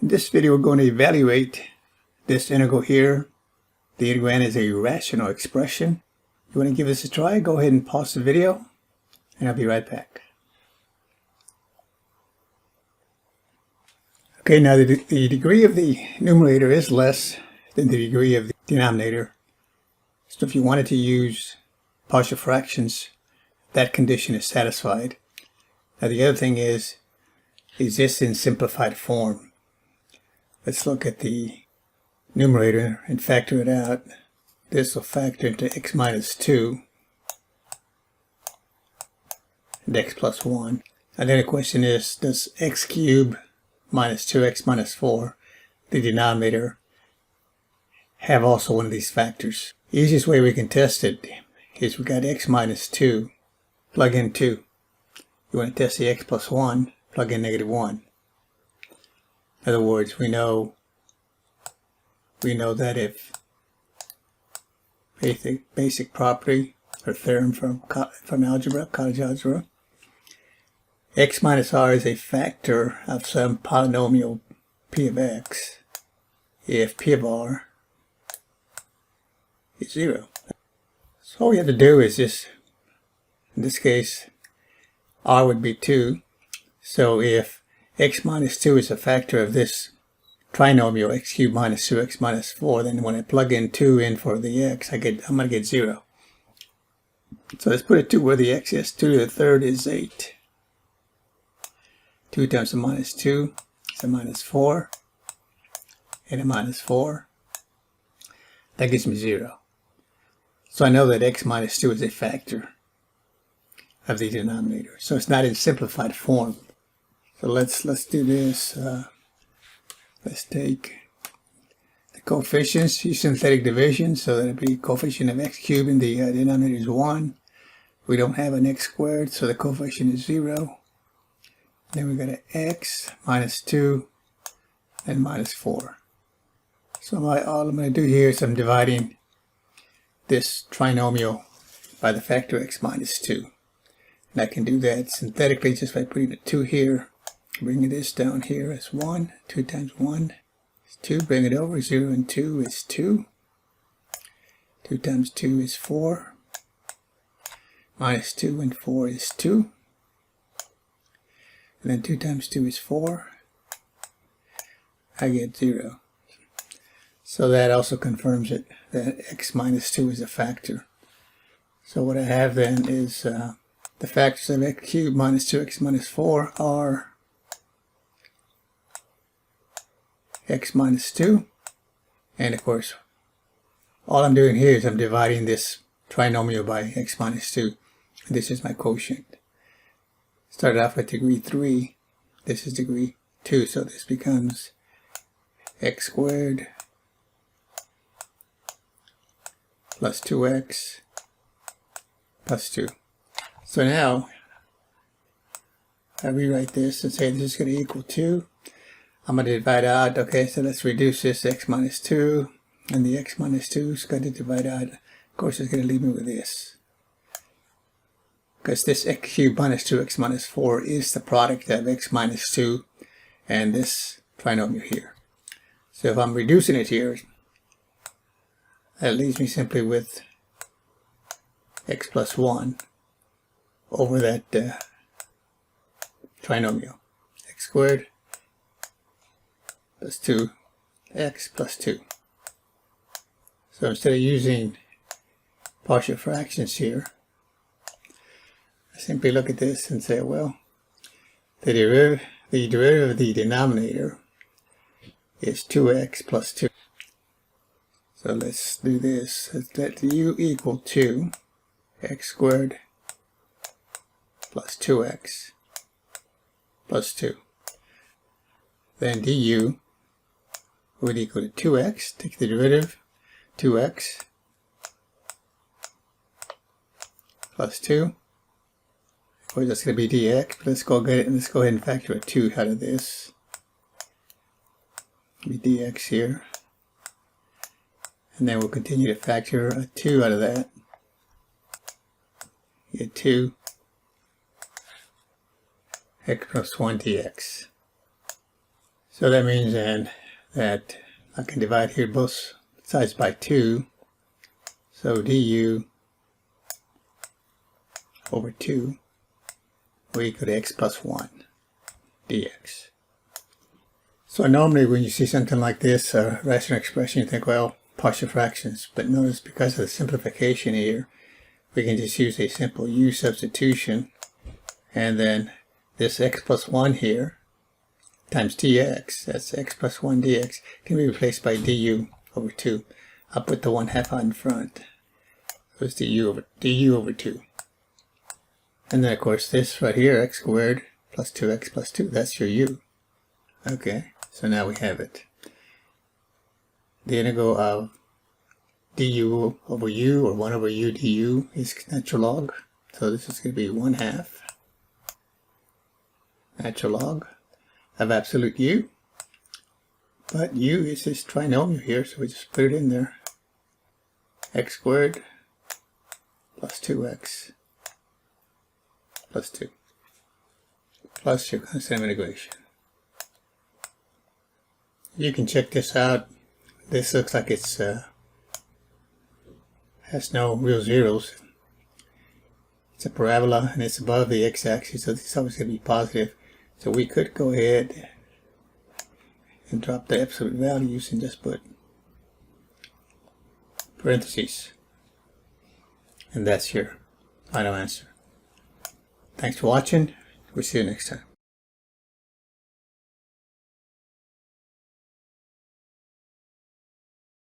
In this video, we're going to evaluate this integral here. The integrand is a rational expression. If you want to give this a try, go ahead and pause the video, and I'll be right back. Okay, now the degree of the numerator is less than the degree of the denominator. So if you wanted to use partial fractions, that condition is satisfied. Now the other thing is this in simplified form? Let's look at the numerator and factor it out. This will factor into x minus 2 and x plus 1. And then the question is, does x cubed minus 2x minus 4, the denominator, have also one of these factors? The easiest way we can test it is we got x minus 2, plug in 2. You want to test the x plus 1, plug in negative 1. In other words, we know that if basic property or theorem from algebra, college algebra, x minus r is a factor of some polynomial p of x if p of r is 0. So all we have to do is just, in this case, r would be 2. So if x minus 2 is a factor of this trinomial x cubed minus 2x minus 4, then when I plug in 2 in for the x, I'm going to get 0. So let's put it 2 where the x is. 2 to the third is 8. 2 times a minus 2 is a minus 4, and a minus 4. That gives me 0. So I know that x minus 2 is a factor of the denominator. So it's not in simplified form. So let's do this. Let's take the coefficients, use synthetic division, so that it'd be coefficient of x cubed and the denominator is 1. We don't have an x squared, so the coefficient is 0. Then we got an x minus 2 and minus 4. So all I'm going to do here is I'm dividing this trinomial by the factor x minus 2. And I can do that synthetically just by putting a 2 here. Bringing this down here as 1. 2 times 1 is 2. Bring it over. 0 and 2 is 2. 2 times 2 is 4. Minus 2 and 4 is 2. And then 2 times 2 is 4. I get 0. So that also confirms it, that x minus 2 is a factor. So what I have then is the factors of x cubed minus 2x minus 4 are x minus 2. And of course, all I'm doing here is I'm dividing this trinomial by x minus 2. And this is my quotient. Started off with degree 3. This is degree 2. So this becomes x squared plus 2x plus 2. So now I rewrite this and say this is going to equal 2. I'm going to divide out. Okay, so let's reduce this x minus 2. And the x minus 2 is going to divide out. Of course, it's going to leave me with this. Because this x cubed minus 2x minus 4 is the product of x minus 2 and this trinomial here. So if I'm reducing it here, that leaves me simply with x plus 1 over that trinomial. X squared plus 2x plus 2. So instead of using partial fractions here, I simply look at this and say, well, the derivative of the denominator is 2x plus 2. So let's do this. Let's let u equal 2 x squared plus 2x plus 2. Then du would equal to 2x. Take the derivative, 2x plus 2. Of course, that's going to be dx, but let's go ahead and factor a 2 out of this. Be dx here. And then we'll continue to factor a 2 out of that. Get 2 x plus 1 dx. So that means then that I can divide here both sides by 2. So du over 2 will equal to x plus 1 dx. So normally when you see something like this, a rational expression, you think, well, partial fractions. But notice because of the simplification here, we can just use a simple u substitution, and then this x plus 1 here times dx, that's x plus 1 dx, can be replaced by du over 2. I'll put the 1/2 out in front. So it's du over 2. And then of course this right here, x squared plus 2x plus 2, that's your u. Okay, so now we have it. The integral of du over u, or 1 over u du, is natural log. So this is going to be 1/2 natural log of absolute u. But u is this trinomial here, so we just put it in there. X squared plus 2x plus 2 plus your constant of integration. You can check this out. This looks like it's has no real zeros. It's a parabola and it's above the x-axis, so this is always going to be positive. So we could go ahead and drop the absolute values and just put parentheses. And that's your final answer. Thanks for watching. We'll see you next time.